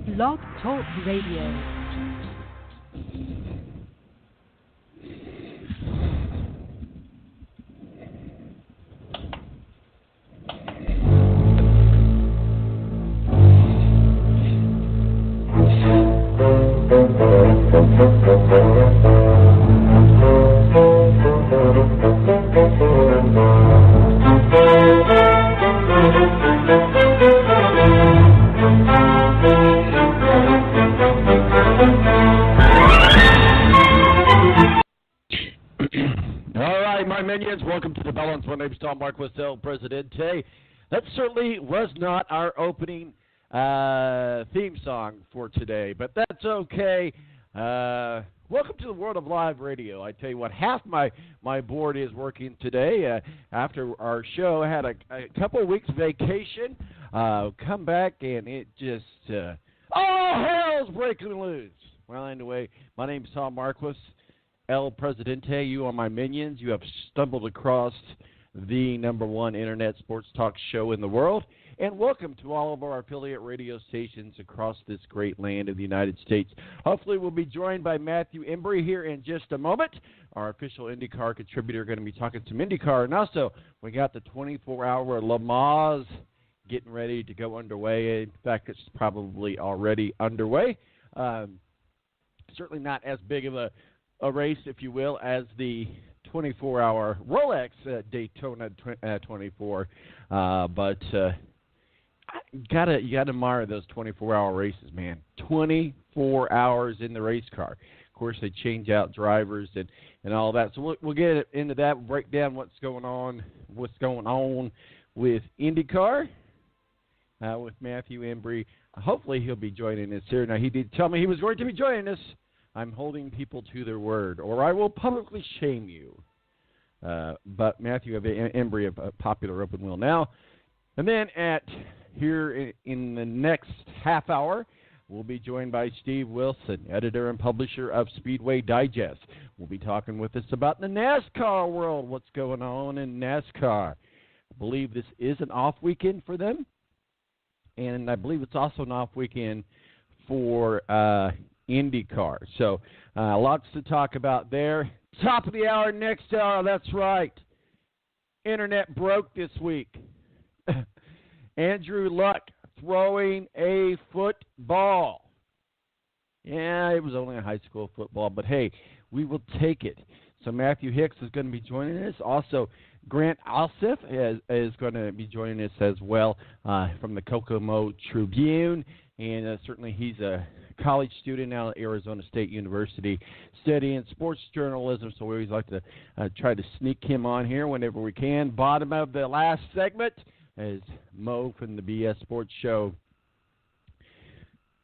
Blog Talk Radio. Welcome to the balance. My name is Tom-Marquis, El Presidente. That certainly was not our opening theme song for today, but that's okay. Welcome to the world of live radio. I tell you what, half my board is working today. After our show, I had a couple of weeks vacation. Come back, and it just, all hell's breaking loose. Well, anyway, my name is Tom-Marquis. El Presidente, you are my minions. You have stumbled across the #1 internet sports talk show in the world. And welcome to all of our affiliate radio stations across this great land of the United States. Hopefully we'll be joined by Matthew-Embury here in just a moment. Our official Indy Car contributor, going to be talking some Indy Car. And also, we got the 24-hour Le Mans getting ready to go underway. In fact, it's probably already underway. Certainly not as big of a race, if you will, as the 24-hour Rolex Daytona 24. But you gotta admire those 24-hour races, man. 24 hours in the race car. Of course, they change out drivers and all that. So we'll get into that. We'll break down what's going on with IndyCar with Matthew-Embury. Hopefully, he'll be joining us here. Now, he did tell me he was going to be joining us. I'm holding people to their word, or I will publicly shame you. But Matthew-Embury of Popular Open Wheel now. And then here in the next half hour, we'll be joined by Steve Wilson, editor and publisher of Speedway Digest. We'll be talking with us about the NASCAR world, what's going on in NASCAR. I believe this is an off weekend for them, and I believe it's also an off weekend for IndyCar. So lots to talk about there. Top of the hour, next hour, that's right. Internet broke this week. Andrew Luck throwing a football. Yeah, it was only a high school football, but hey, we will take it. So Matthew Hicks is going to be joining us. Also, grant-afseth is going to be joining us as well from the Kokomo Tribune. And certainly he's a college student now at Arizona State University studying sports journalism, so we always like to try to sneak him on here whenever we can. Bottom of the last segment is Mo from the BS Sports Show.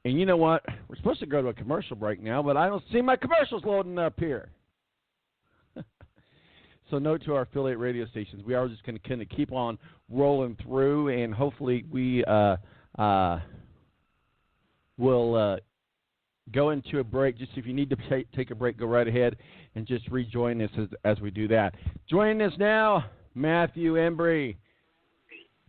And you know what? We're supposed to go to a commercial break now, but I don't see my commercials loading up here. So note to our affiliate radio stations, we are just going to kind of keep on rolling through, and hopefully we will go into a break. Just if you need to take a break, go right ahead and just rejoin us as we do that. Joining us now, Matthew-Embury,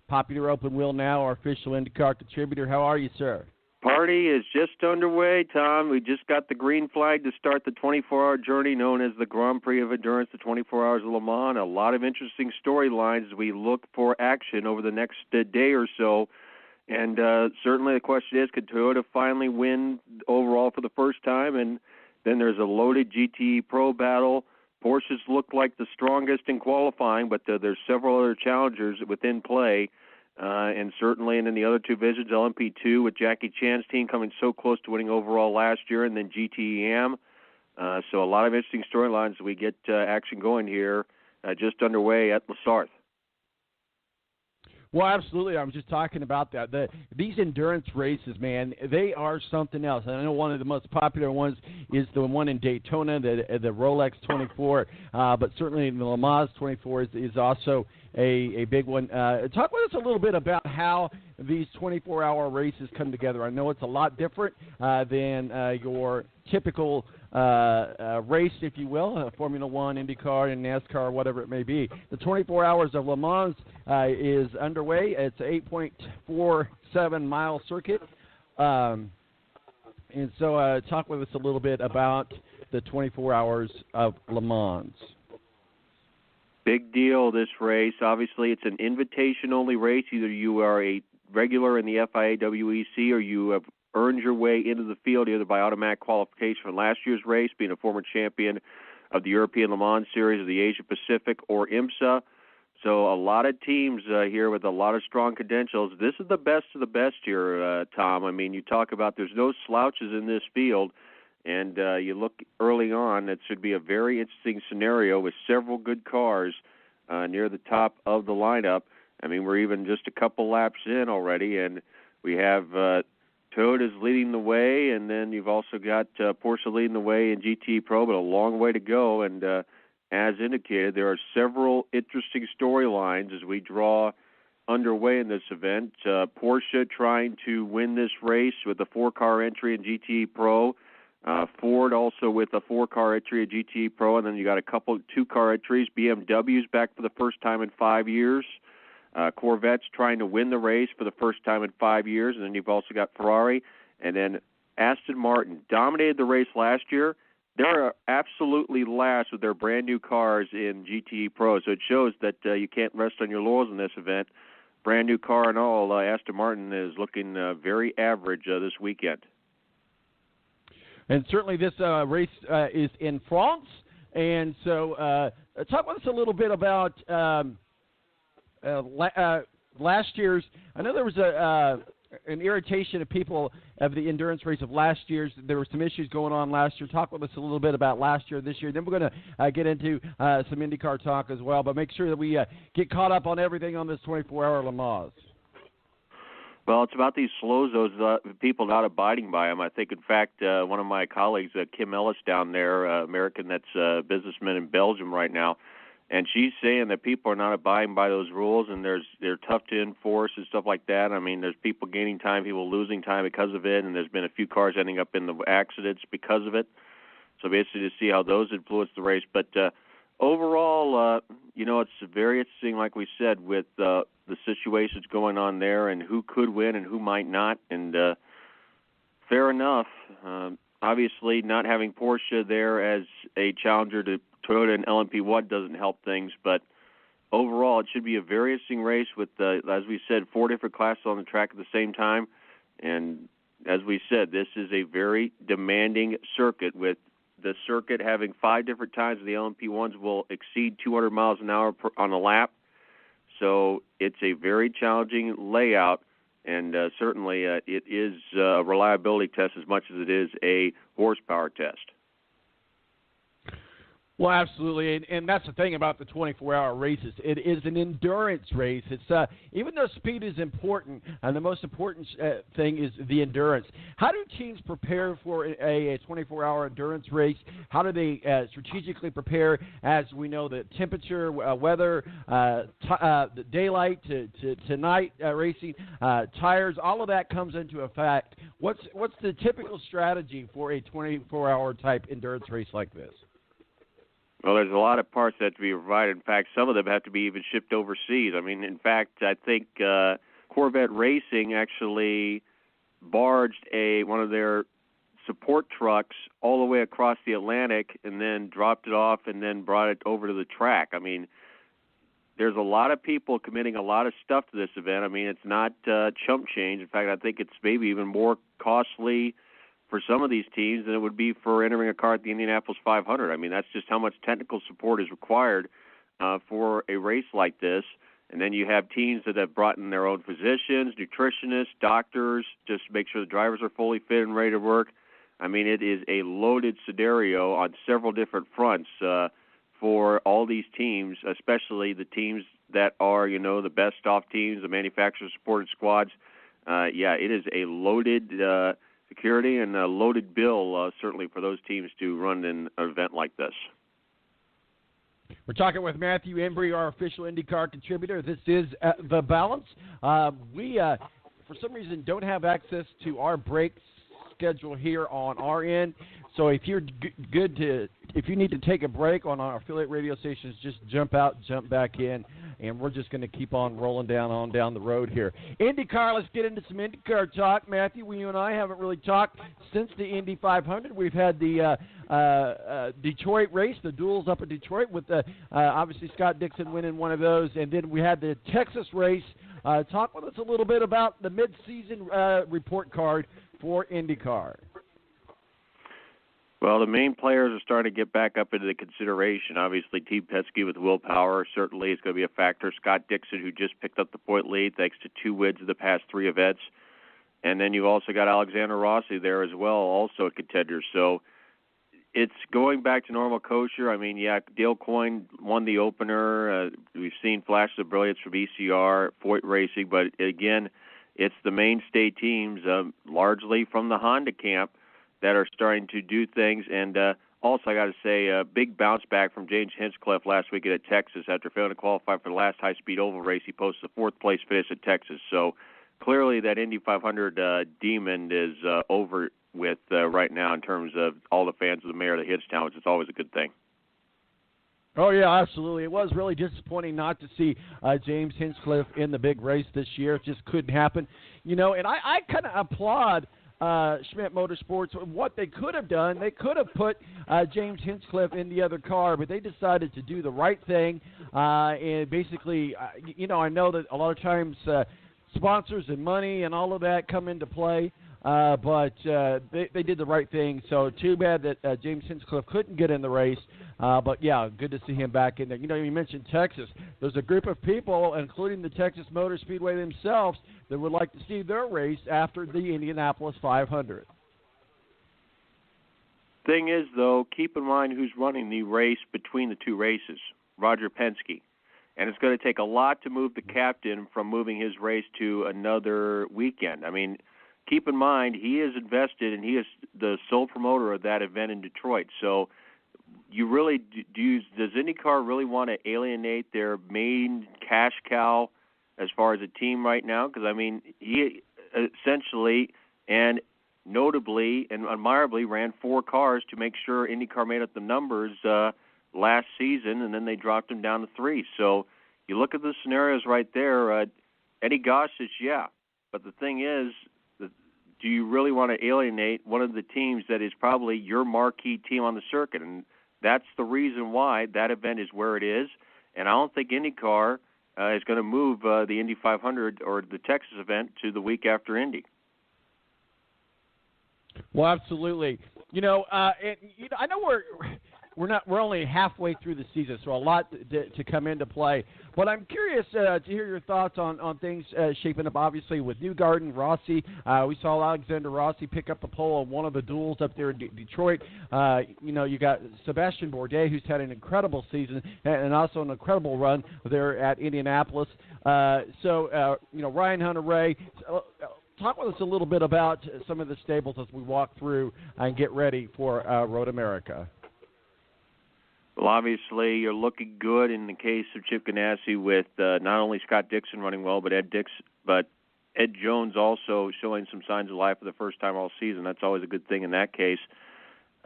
Popular Open Wheel now, our official IndyCar contributor. How are you, sir? Party is just underway, Tom. We just got the green flag to start the 24-hour journey known as the Grand Prix of Endurance, the 24 Hours of Le Mans. A lot of interesting storylines as we look for action over the next day or so. And certainly the question is, could Toyota finally win overall for the first time? And then there's a loaded GT Pro battle. Porsches look like the strongest in qualifying, but there's several other challengers within play. And certainly in the other two divisions, LMP2 with Jackie Chan's team coming so close to winning overall last year, and then GTEM. So a lot of interesting storylines as we get action going here just underway at Le Sarthe. Well, absolutely. I was just talking about that. These endurance races, man, they are something else. I know one of the most popular ones is the one in Daytona, the Rolex 24, but certainly the Le Mans 24 is also a big one. Talk with us a little bit about how these 24-hour races come together. I know it's a lot different than your typical race, if you will, Formula One, IndyCar, and NASCAR, whatever it may be. The 24 Hours of Le Mans is underway. It's an 8.47-mile circuit. And so talk with us a little bit about the 24 Hours of Le Mans. Big deal, this race. Obviously, it's an invitation-only race. Either you are a regular in the FIA WEC or you have earned your way into the field either by automatic qualification from last year's race, being a former champion of the European Le Mans Series, of the Asia Pacific, or IMSA. So a lot of teams here with a lot of strong credentials. This is the best of the best here, Tom. I mean, you talk about there's no slouches in this field, and you look early on, it should be a very interesting scenario with several good cars near the top of the lineup. I mean, we're even just a couple laps in already, and we have Toyota's leading the way, and then you've also got Porsche leading the way in GT Pro, but a long way to go. And as indicated, there are several interesting storylines as we draw underway in this event. Porsche trying to win this race with a 4-car entry in GT Pro. Ford also with a 4-car entry at GT Pro, and then you got a couple 2-car entries. BMW's back for the first time in 5 years. Corvette's trying to win the race for the first time in 5 years, and then you've also got Ferrari, and then Aston Martin dominated the race last year. They're absolutely last with their brand new cars in GT Pro, so it shows that you can't rest on your laurels in this event. Brand new car and all, Aston Martin is looking very average this weekend. And certainly this race is in France, and so talk with us a little bit about last year's. I know there was an irritation of people of the endurance race of last year's. There were some issues going on last year. Talk with us a little bit about last year, this year. Then we're going to get into some IndyCar talk as well, but make sure that we get caught up on everything on this 24-hour Le Mans. Well, it's about these slow zones, people not abiding by them. I think, in fact, one of my colleagues, Kim Ellis down there, American that's a businessman in Belgium right now, and she's saying that people are not abiding by those rules, and they're tough to enforce and stuff like that. I mean, there's people gaining time, people losing time because of it, and there's been a few cars ending up in the accidents because of it. So basically to see how those influence the race. But overall, it's very interesting, like we said, with the situations going on there and who could win and who might not. And fair enough. Obviously, not having Porsche there as a challenger to Toyota and LMP1 doesn't help things, but overall it should be a very interesting race with, as we said, 4 different classes on the track at the same time. And as we said, this is a very demanding circuit, with the circuit having 5 different times the LMP1s will exceed 200 miles an hour on a lap. So it's a very challenging layout, and certainly it is a reliability test as much as it is a horsepower test. Well, absolutely, and that's the thing about the 24-hour races. It is an endurance race. It's even though speed is important, and the most important thing is the endurance. How do teams prepare for a 24-hour endurance race? How do they strategically prepare? As we know, the temperature, weather, the daylight to night racing, tires, all of that comes into effect. What's the typical strategy for a 24-hour type endurance race like this? Well, there's a lot of parts that have to be provided. In fact, some of them have to be even shipped overseas. I mean, in fact, I think Corvette Racing actually barged one of their support trucks all the way across the Atlantic and then dropped it off and then brought it over to the track. I mean, there's a lot of people committing a lot of stuff to this event. I mean, it's not chump change. In fact, I think it's maybe even more costly for some of these teams than it would be for entering a car at the Indianapolis 500. I mean, that's just how much technical support is required for a race like this. And then you have teams that have brought in their own physicians, nutritionists, doctors, just to make sure the drivers are fully fit and ready to work. I mean, it is a loaded scenario on several different fronts for all these teams, especially the teams that are, the best off teams, the manufacturer-supported squads. It is a loaded security and a loaded bill, certainly, for those teams to run an event like this. We're talking with Matthew-Embury, our official IndyCar contributor. This is The Balance. We, for some reason, don't have access to our break schedule here on our end. So if you're if you need to take a break on our affiliate radio stations, just jump out, jump back in. and we're just going to keep on rolling down the road here. IndyCar, let's get into some IndyCar talk. Matthew, you and I haven't really talked since the Indy 500. We've had the Detroit race, the duels up in Detroit with obviously Scott Dixon winning one of those, and then we had the Texas race. Talk with us a little bit about the mid-season report card for IndyCar. Well, the main players are starting to get back up into the consideration. Obviously, Team Penske with willpower certainly is going to be a factor. Scott Dixon, who just picked up the point lead thanks to 2 wins in the past 3 events. And then you've also got Alexander Rossi there as well, also a contender. So it's going back to normal kosher. I mean, yeah, Dale Coyne won the opener. We've seen flashes of brilliance from ECR, Foyt Racing. But, again, it's the mainstay teams, largely from the Honda camp, that are starting to do things. And also, I got to say, a big bounce back from James Hinchcliffe last weekend at Texas. After failing to qualify for the last high-speed oval race, he posted a 4th-place finish at Texas. So clearly that Indy 500 demon is over with right now in terms of all the fans of the mayor of the Hidstown, which is always a good thing. Oh, yeah, absolutely. It was really disappointing not to see James Hinchcliffe in the big race this year. It just couldn't happen. And I kind of applaud Schmidt Motorsports. What they could have done, they could have put James Hinchcliffe in the other car, but they decided to do the right thing. And basically, I know that a lot of times sponsors and money and all of that come into play, but they did the right thing. So too bad that James Hinchcliffe couldn't get in the race. But, yeah, good to see him back in there. You mentioned Texas. There's a group of people, including the Texas Motor Speedway themselves, that would like to see their race after the Indianapolis 500. Thing is, though, keep in mind who's running the race between the 2 races, Roger Penske. And it's going to take a lot to move the captain from moving his race to another weekend. I mean, keep in mind, he is invested, and he is the sole promoter of that event in Detroit. So you really does IndyCar really want to alienate their main cash cow as far as a team right now? Because, I mean, he essentially and notably and admirably ran 4 cars to make sure IndyCar made up the numbers last season, and then they dropped him down to 3. So you look at the scenarios right there. Eddie Gossage, yeah. But the thing is, do you really want to alienate one of the teams that is probably your marquee team on the circuit? And that's the reason why that event is where it is. And I don't think IndyCar is going to move the Indy 500 or the Texas event to the week after Indy. Well, absolutely. I know we're only halfway through the season, so a lot to come into play. But I'm curious to hear your thoughts on things shaping up, obviously, with Newgarden, Rossi. We saw Alexander Rossi pick up the pole on one of the duels up there in Detroit. You got Sebastian Bourdais, who's had an incredible season and also an incredible run there at Indianapolis. Ryan Hunter-Reay. Talk with us a little bit about some of the stables as we walk through and get ready for Road America. Well, obviously, you're looking good in the case of Chip Ganassi with not only Scott Dixon running well, but Ed Jones also showing some signs of life for the first time all season. That's always a good thing in that case.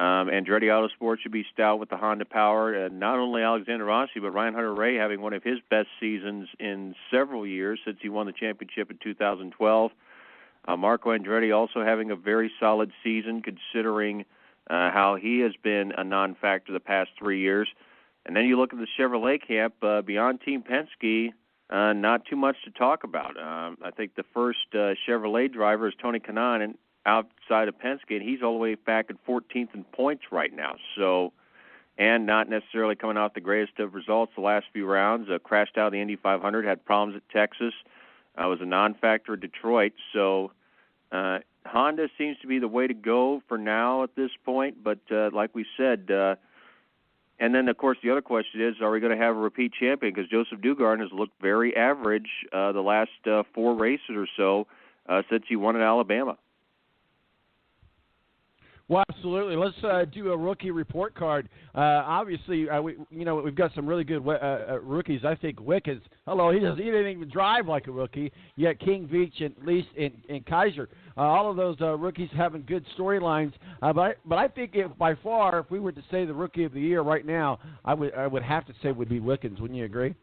Andretti Autosport should be stout with the Honda power. And not only Alexander Rossi, but Ryan Hunter-Reay having one of his best seasons in several years since he won the championship in 2012. Marco Andretti also having a very solid season considering how he has been a non-factor the past 3 years. And then you look at the Chevrolet camp, beyond Team Penske, not too much to talk about. I think the first Chevrolet driver is Tony Kanaan outside of Penske, and he's all the way back at 14th in points right now. So, and not necessarily coming out the greatest of results the last few rounds. Crashed out of the Indy 500, had problems at Texas, was a non-factor at Detroit. So Honda seems to be the way to go for now at this point, but like we said, and then, of course, the other question is, are we going to have a repeat champion? Because Joseph Newgarden has looked very average the last 4 races or so since he won at Alabama. Well, absolutely. Let's do a rookie report card. Obviously, we've got some really good rookies. I think Wickens. He didn't even drive like a rookie. Yet King Veach and Lease and Kaiser, all of those rookies having good storylines. But I think by far, if we were to say the rookie of the year right now, I would have to say would be Wickens. Wouldn't you agree?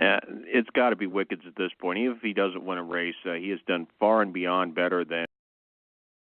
It's got to be Wickens at this point. Even if he doesn't win a race, he has done far and beyond better than